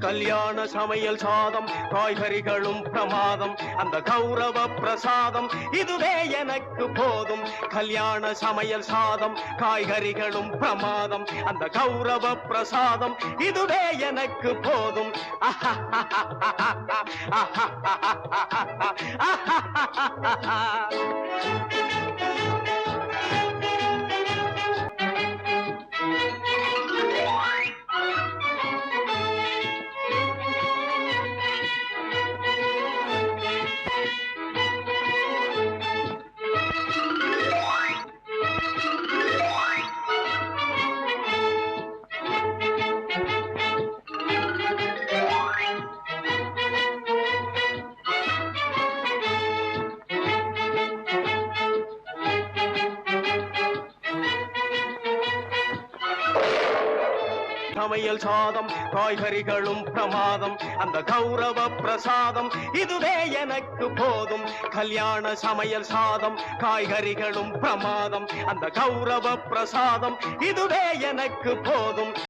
கல்யாண சமையல் சாதம் காய்கறிகளும் பிரமாதம் அந்த கௌரவ பிரசாதம் இதுவே எனக்கு போதும் கல்யாண சமையல் சாதம் காய்கறிகளும் பிரமாதம் அந்த கௌரவ பிரசாதம் இதுவே எனக்கு போதும் சமையல் சாதம் காய்கறிகளும் பிரமாதம் அந்த கௌரவ பிரசாதம் இதுவே எனக்கு போதும் கல்யாண சமையல் சாதம் காய்கறிகளும் பிரமாதம் அந்த கௌரவ பிரசாதம் இதுவே எனக்கு போதும்